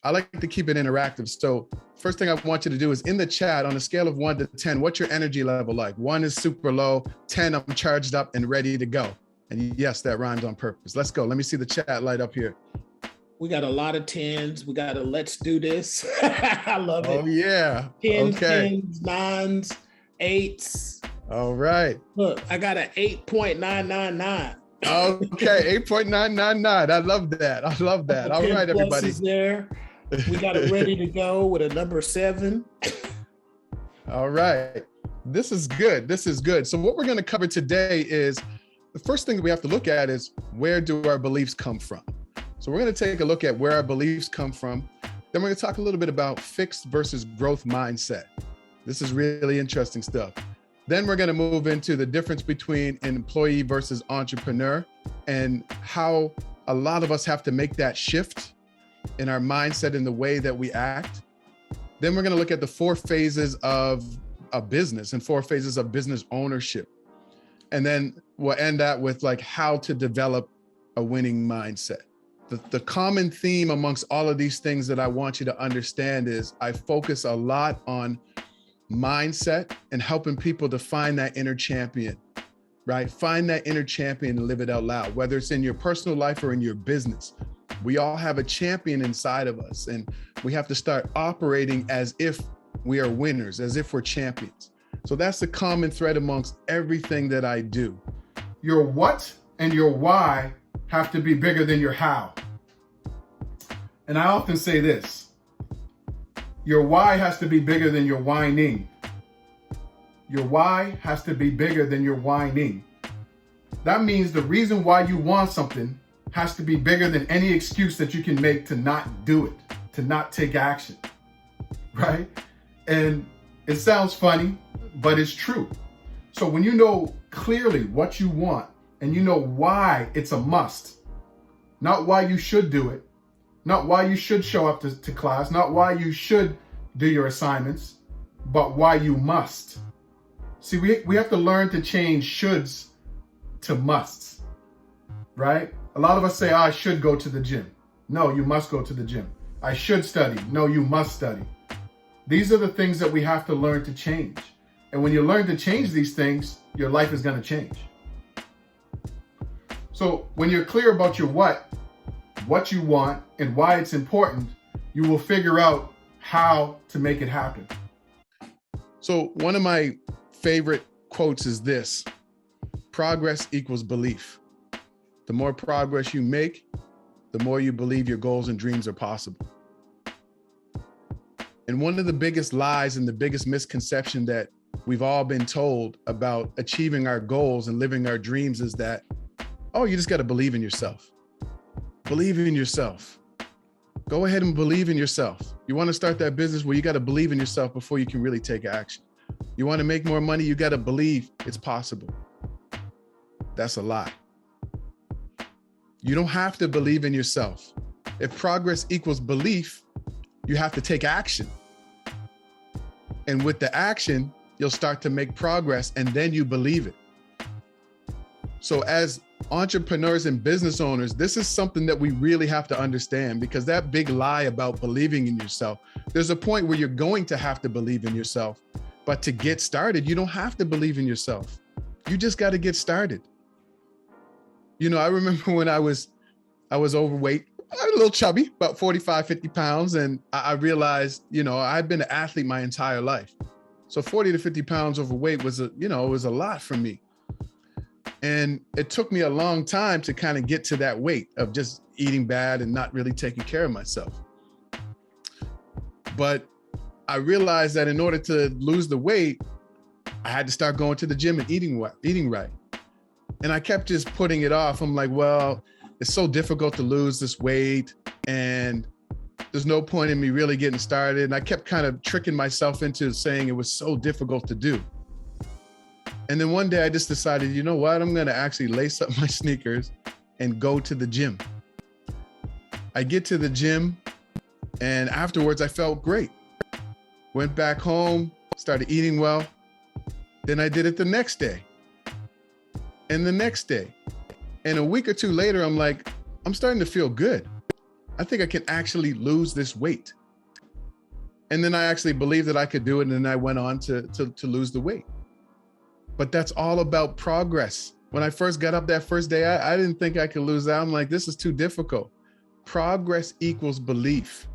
I like to keep it interactive. So first thing I want you to do is in the chat on a scale of 1 to 10, what's your energy level like? 1 is super low, 10, I'm charged up and ready to go. And yes, that rhymes on purpose. Let's go. Let me see the chat light up here. We got a lot of 10s. We got a let's do this. I love it. Oh yeah. 10s, Okay. 10s, 9s, 8s. All right. Look, I got an 8.999. Okay, 8.999. I love that. I love that. All right, everybody. There. We got it ready to go with a number 7. All right. This is good. This is good. So what we're going to cover today is the first thing that we have to look at is where do our beliefs come from? So we're going to take a look at where our beliefs come from. Then we're going to talk a little bit about fixed versus growth mindset. This is really interesting stuff. Then we're going to move into the difference between an employee versus entrepreneur and how a lot of us have to make that shift in our mindset in the way that we act. Then we're going to look at the 4 phases of a business and 4 phases of business ownership. And then we'll end that with like how to develop a winning mindset. The common theme amongst all of these things that I want you to understand is I focus a lot on mindset and helping people to find that inner champion, right? Find that inner champion and live it out loud, whether it's in your personal life or in your business. We all have a champion inside of us, and we have to start operating as if we are winners, as if we're champions. So that's the common thread amongst everything that I do. Your what and your why have to be bigger than your how. And I often say this, your why has to be bigger than your whining. Your why has to be bigger than your whining. That means the reason why you want something has to be bigger than any excuse that you can make to not do it, to not take action, right? And it sounds funny, but it's true. So when you know clearly what you want and you know why it's a must, not why you should do it, not why you should show up to class, not why you should do your assignments, but why you must. See, we have to learn to change shoulds to musts, right? A lot of us say, I should go to the gym. No, you must go to the gym. I should study. No, you must study. These are the things that we have to learn to change. And when you learn to change these things, your life is going to change. So when you're clear about your what you want and why it's important, you will figure out how to make it happen. So one of my favorite quotes is this: progress equals belief. The more progress you make, the more you believe your goals and dreams are possible. And one of the biggest lies and the biggest misconception that we've all been told about achieving our goals and living our dreams is that, oh, you just got to believe in yourself. Believe in yourself. Go ahead and believe in yourself. You want to start that business? Well, you got to believe in yourself before you can really take action. You want to make more money? You got to believe it's possible. That's a lie. You don't have to believe in yourself. If progress equals belief, you have to take action. And with the action, you'll start to make progress, and then you believe it. So as entrepreneurs and business owners, this is something that we really have to understand, because that big lie about believing in yourself, there's a point where you're going to have to believe in yourself. But to get started, you don't have to believe in yourself. You just got to get started. You know, I remember when I was overweight, a little chubby, about 45, 50 pounds. And I realized, you know, I'd been an athlete my entire life. So 40 to 50 pounds overweight was it was a lot for me. And it took me a long time to kind of get to that weight of just eating bad and not really taking care of myself. But I realized that in order to lose the weight, I had to start going to the gym and eating right. And I kept just putting it off. I'm like, well, it's so difficult to lose this weight, and there's no point in me really getting started. And I kept kind of tricking myself into saying it was so difficult to do. And then one day I just decided, you know what? I'm going to actually lace up my sneakers and go to the gym. I get to the gym, and afterwards I felt great. Went back home, started eating well. Then I did it the next day and the next day. And a week or two later, I'm like, I'm starting to feel good. I think I can actually lose this weight. And then I actually believed that I could do it. And then I went on to lose the weight. But that's all about progress. When I first got up that first day, I didn't think I could lose that. I'm like, this is too difficult. Progress equals belief.